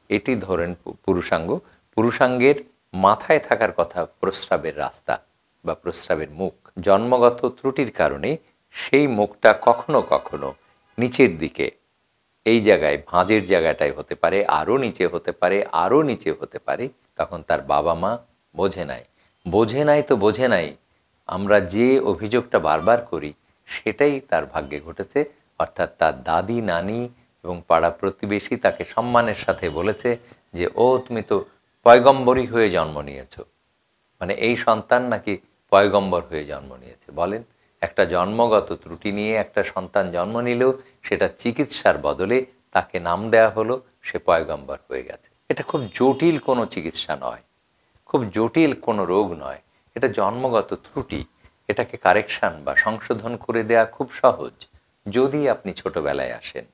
এটি ধরেন পুরুষাঙ্গ। পুরুষাঙ্গের মাথায় থাকার কথা প্রস্রাবের রাস্তা বা প্রস্রাবের মুখ। জন্মগত ত্রুটির কারণে সেই মুখটা কখনো কখনো নিচের দিকে, এই জায়গায় ভাঁজের জায়গাটায় হতে পারে, আরও নিচে হতে পারে, আরও নিচে হতে পারে। তখন তার বাবা মা বোঝে নাই, বোঝে নাই তো বোঝে নাই, আমরা যে অভিযোগটা বারবার করি সেটাই তার ভাগ্যে ঘটেছে। অর্থাৎ তার দাদি নানি এবং পাড়া প্রতিবেশী তাকে সম্মানের সাথে বলেছে যে ও তুমি তো পয়গম্বরী হয়ে জন্ম নিয়েছো, মানে এই সন্তান নাকি পয়গম্বর হয়ে জন্ম নিয়েছে। বলেন, একটা জন্মগত ত্রুটি নিয়ে একটা সন্তান জন্ম নিলেও সেটা চিকিৎসার বদলে তাকে নাম দেয়া হলো সে পয়গম্বর হয়ে গেছে। এটা খুব জটিল কোনো চিকিৎসা নয়, খুব জটিল কোনো রোগ নয়, এটা জন্মগত ত্রুটি। এটাকে কারেকশন বা সংশোধন করে দেয়া খুব সহজ যদি আপনি ছোটবেলায় আসেন।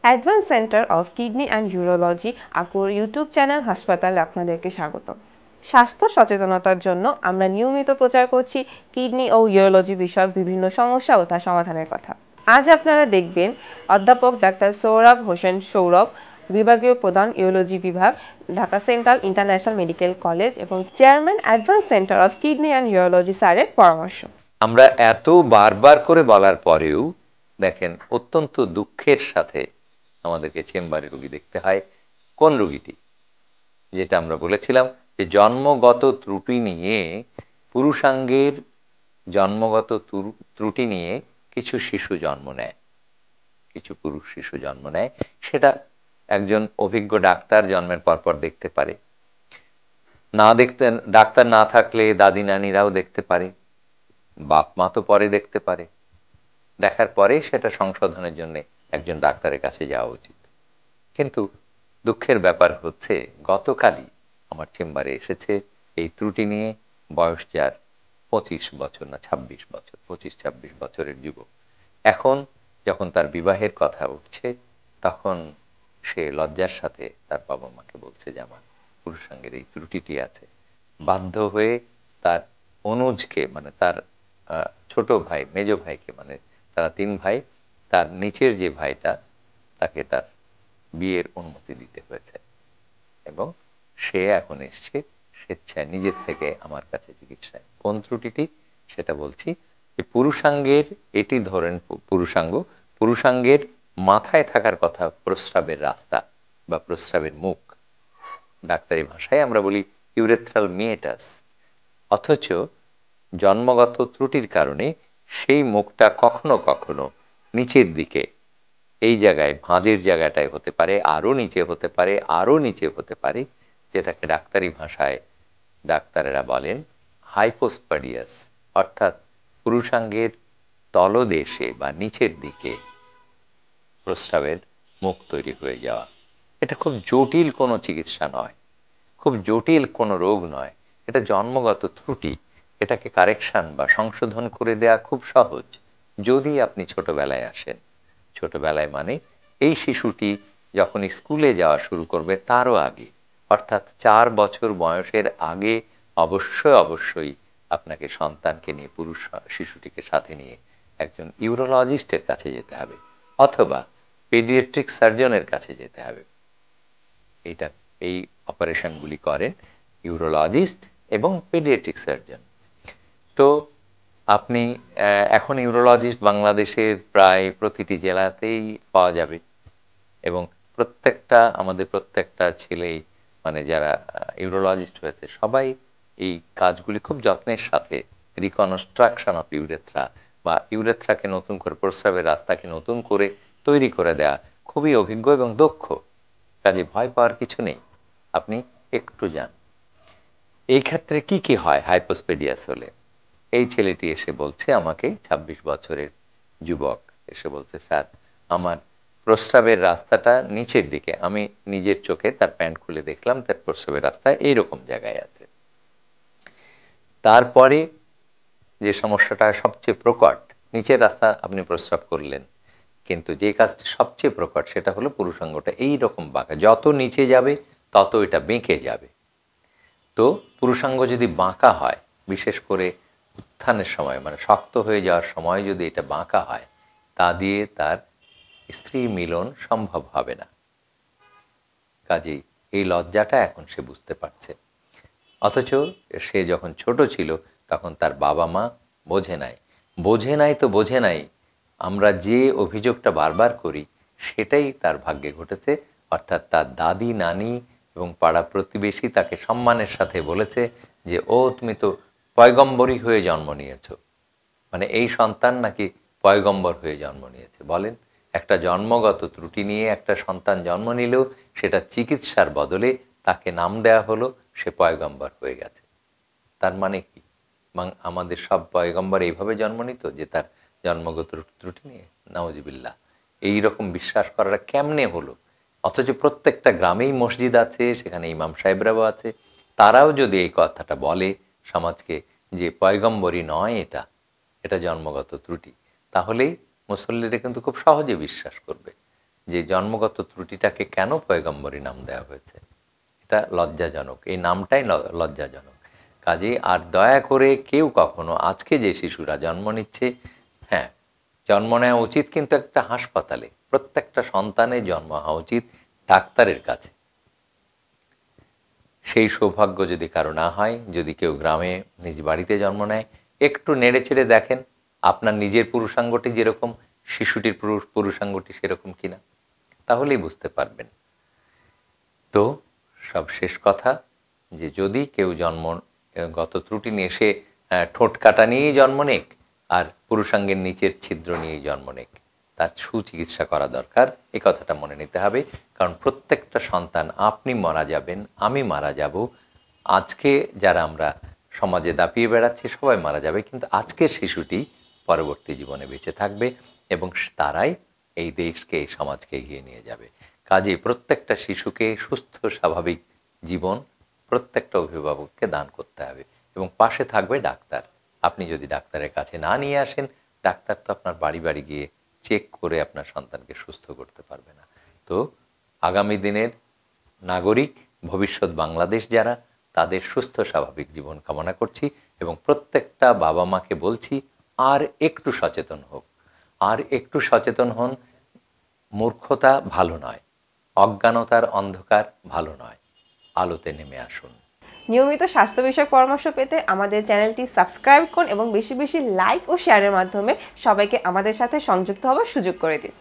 Advance centre of kidney and urology আপুর ইউটিউব চ্যানেল হাসপাতালে আপনাদেরকে স্বাগত। স্বাস্থ্য সচেতনতার জন্য আমরা নিয়মিত প্রচার করছি কিডনি ও ইউরোলজি বিষয়ক বিভিন্ন সমস্যা ও তার সমাধানের কথা। আজ আপনারা দেখবেন অধ্যাপক ডাক্তার সৌরভ হোসেন সৌরভ, বিভাগীয় প্রধান ইউরোলজি বিভাগ, Dhaka central international medical college এবং chairman advance centre of kidney and urology স্যারের পরামর্শ। আমরা এত বারবার করে বলার পরেও দেখেন অত্যন্ত দুঃখের সাথে আমাদেরকে চেম্বারে রোগী দেখতে হয়। কোন রোগীটি? যেটা আমরা বলেছিলাম যে জন্মগত ত্রুটি নিয়ে, পুরুষাঙ্গের জন্মগত ত্রুটি নিয়ে কিছু শিশু জন্ম নেয়, কিছু পুরুষ শিশু জন্ম নেয়। সেটা একজন অভিজ্ঞ ডাক্তার জন্মের পরপর দেখতে পারে, না দেখতে ডাক্তার না থাকলে দাদি নানিরাও দেখতে পারে, বাপ মা তো পরে দেখতে পারে। দেখার পরে সেটা সংশোধনের জন্য একজন ডাক্তারের কাছে যাওয়া উচিত। কিন্তু দুঃখের ব্যাপার হচ্ছে গতকালই আমার চেম্বারে এসেছে এই ত্রুটি নিয়ে, বয়স যার 25 বছর না 26 বছর, 25-26 বছরের যুবক। এখন যখন তার বিবাহের কথা উঠছে তখন সে লজ্জার সাথে তার বাবা মাকে বলছে যে আমার পুরুষাঙ্গের এই ত্রুটিটি আছে। বাধ্য হয়ে তার অনুজকে, মানে তার ছোট ভাই মেজ ভাইকে, মানে তারা 3 ভাই, তার নিচের যে ভাইটা তাকে তার বিয়ের অনুমতি দিতে হয়েছে এবং সে এখন এসছে স্বেচ্ছায় নিজের থেকে আমার কাছে চিকিৎসায়। কোন ত্রুটিটি সেটা বলছি যে পুরুষাঙ্গের, এটি ধরেন পুরুষাঙ্গ, পুরুষাঙ্গের মাথায় থাকার কথা প্রস্রাবের রাস্তা বা প্রস্রাবের মুখ। ডাক্তারি ভাষায় আমরা বলি ইউরেথ্রাল মিয়েটাস। অথচ জন্মগত ত্রুটির কারণে সেই মুখটা কখনো কখনো নিচের দিকে, এই জায়গায় ভাঁজের জায়গাটায় হতে পারে, আরও নিচে হতে পারে, আরও নিচে হতে পারে, যেটাকে ডাক্তারি ভাষায় ডাক্তারেরা বলেন হাইপোস্পাডিয়াস। অর্থাৎ পুরুষাঙ্গের তলদেশে বা নিচের দিকে প্রস্রাবের মুখ তৈরি হয়ে যাওয়া। এটা খুব জটিল কোনো চিকিৎসা নয়, খুব জটিল কোনো রোগ নয়, এটা জন্মগত ত্রুটি। এটাকে কারেকশন বা সংশোধন করে দেয়া খুব সহজ যদি আপনি ছোটবেলায় আসেন। ছোটবেলায় মানে এই শিশুটি যখন স্কুলে যাওয়া শুরু করবে তারও আগে, অর্থাৎ 4 বছর বয়সের আগে অবশ্যই আপনাকে সন্তানকে নিয়ে, পুরুষ শিশুটিকে সাথে নিয়ে একজন ইউরোলজিস্টের কাছে যেতে হবে অথবা পেডিয়াট্রিক সার্জনের কাছে যেতে হবে। এইটা, এই অপারেশনগুলি করেন ইউরোলজিস্ট এবং পেডিয়াট্রিক সার্জন। তো আপনি এখন ইউরোলজিস্ট বাংলাদেশের প্রায় প্রতিটি জেলাতেই পাওয়া যাবে এবং আমাদের প্রত্যেকটা ছেলেই, মানে যারা ইউরোলজিস্ট হয়েছে সবাই এই কাজগুলি খুব যত্নের সাথে, রিকনস্ট্রাকশন অফ ইউরেথ্রা বা ইউরেথ্রাকে নতুন করে, প্রস্রাবের রাস্তাকে নতুন করে তৈরি করে দেয়া, খুবই অভিজ্ঞ এবং দক্ষ। কাজে ভয় পাওয়ার কিছু নেই, আপনি একটু যান। এই ক্ষেত্রে কি কি হয় হাইপোস্পেডিয়াস হলে? এই ছেলেটি এসে বলছে আমাকে, 26 বছরের যুবক এসে বলছে, স্যার আমার প্রস্রাবের রাস্তাটা নিচের দিকে, আমি নিজের চোখে তার প্যান্ট খুলে দেখলাম তার প্রস্রাবের রাস্তা এইরকম জায়গায় আছে। তারপরে যে সমস্যাটা সবচেয়ে প্রকট, নিচের রাস্তা আপনি প্রস্রাব করলেন কিন্তু যে কাজটি সবচেয়ে প্রকট সেটা হলো পুরুষাঙ্গটা এই রকম বাঁকা, যত নিচে যাবে তত এটা বেঁকে যাবে। তো পুরুষাঙ্গ যদি বাঁকা হয়, বিশেষ করে উত্থানের সময় মানে শক্ত হয়ে যাওয়ার সময় যদি এটা বাঁকা হয়, তা দিয়ে তার স্ত্রী মিলন সম্ভব হবে না। কাজেই এই লজ্জাটা এখন সে বুঝতে পারছে। অথচ সে যখন ছোট ছিল তখন তার বাবা মা বোঝে নাই তো বোঝে নাই। আমরা যে অভিযোগটা বারবার করি সেটাই তার ভাগ্যে ঘটেছে, অর্থাৎ তার দাদি নানি এবং পাড়া প্রতিবেশী তাকে সম্মানের সাথে বলেছে যে ও তুমি তো পয়গম্বরী হয়ে জন্ম নিয়েছো, মানে এই সন্তান নাকি পয়গম্বর হয়ে জন্ম নিয়েছে। বলেন, একটা জন্মগত ত্রুটি নিয়ে একটা সন্তান জন্ম নিলেও সেটা চিকিৎসার বদলে তাকে নাম দেয়া হলো সে পয়গম্বর হয়ে গেছে। তার মানে কি আমাদের সব পয়গম্বর এইভাবে জন্ম নিত যে তার জন্মগত ত্রুটি নিয়ে? নাউজুবিল্লাহ। এইরকম বিশ্বাস করাটা কেমনে হলো? অথচ প্রত্যেকটা গ্রামেই মসজিদ আছে, সেখানে ইমাম সাহেবরাও আছে, তারাও যদি এই কথাটা বলে সমাজকে যে পয়গম্বরই নয়, এটা জন্মগত ত্রুটি, তাহলেই মুসল্লিরা কিন্তু খুব সহজে বিশ্বাস করবে যে জন্মগত ত্রুটিটাকে কেন পয়গম্বরী নাম দেওয়া হয়েছে। এটা লজ্জাজনক, এই নামটাই লজ্জাজনক। কাজেই আর দয়া করে কেউ কখনো আজকে যে শিশুরা জন্ম নিচ্ছে, হ্যাঁ জন্ম নেওয়া উচিত কিন্তু একটা হাসপাতালে, প্রত্যেকটা সন্তানের জন্ম হওয়া উচিত ডাক্তারের কাছে। সেই সৌভাগ্য যদি কারো না হয়, যদি কেউ গ্রামে নিজ বাড়িতে জন্ম নেয়, একটু নেড়ে চেড়ে দেখেন আপনার নিজের পুরুষাঙ্গটি যেরকম শিশুটির পুরুষাঙ্গটি সেরকম কিনা, তাহলেই বুঝতে পারবেন। তো সব শেষ কথা যে যদি কেউ জন্মগত ত্রুটি নিয়ে সে ঠোঁট কাটা নিয়েই জন্ম নেক আর পুরুষাঙ্গের নিচের ছিদ্র নিয়েই জন্ম নেক, তার সুচিকিৎসা করা দরকার, এই কথাটা মনে নিতে হবে। কারণ প্রত্যেকটা সন্তান, আপনি মারা যাবেন, আমি মারা যাব, আজকে যারা আমরা সমাজে দাপিয়ে বেড়াচ্ছি সবাই মারা যাবে, কিন্তু আজকের শিশুটি পরবর্তী জীবনে বেঁচে থাকবে এবং তারাই এই দেশকে এই সমাজকে এগিয়ে নিয়ে যাবে। কাজে প্রত্যেকটা শিশুকে সুস্থ স্বাভাবিক জীবন প্রত্যেকটা অভিভাবককে দান করতে হবে এবং পাশে থাকবে ডাক্তার। আপনি যদি ডাক্তারের কাছে না নিয়ে আসেন, ডাক্তার তো আপনার বাড়ি বাড়ি গিয়ে চেক করে আপনার সন্তানকে সুস্থ করতে পারবে না। তো আগামী দিনের নাগরিক, ভবিষ্যৎ বাংলাদেশ যারা, তাদের সুস্থ স্বাভাবিক জীবন কামনা করছি এবং প্রত্যেকটা বাবা মাকে বলছি আর একটু সচেতন হোক, আর একটু সচেতন হন। মূর্খতা ভালো নয়, অজ্ঞানতার অন্ধকার ভালো নয়, আলোতে নেমে আসুন। নিয়মিত স্বাস্থ্য বিষয়ক পরামর্শ পেতে আমাদের চ্যানেলটি সাবস্ক্রাইব করুন এবং বেশি বেশি লাইক ও শেয়ারের মাধ্যমে সবাইকে আমাদের সাথে সংযুক্ত হওয়ার সুযোগ করে দিন।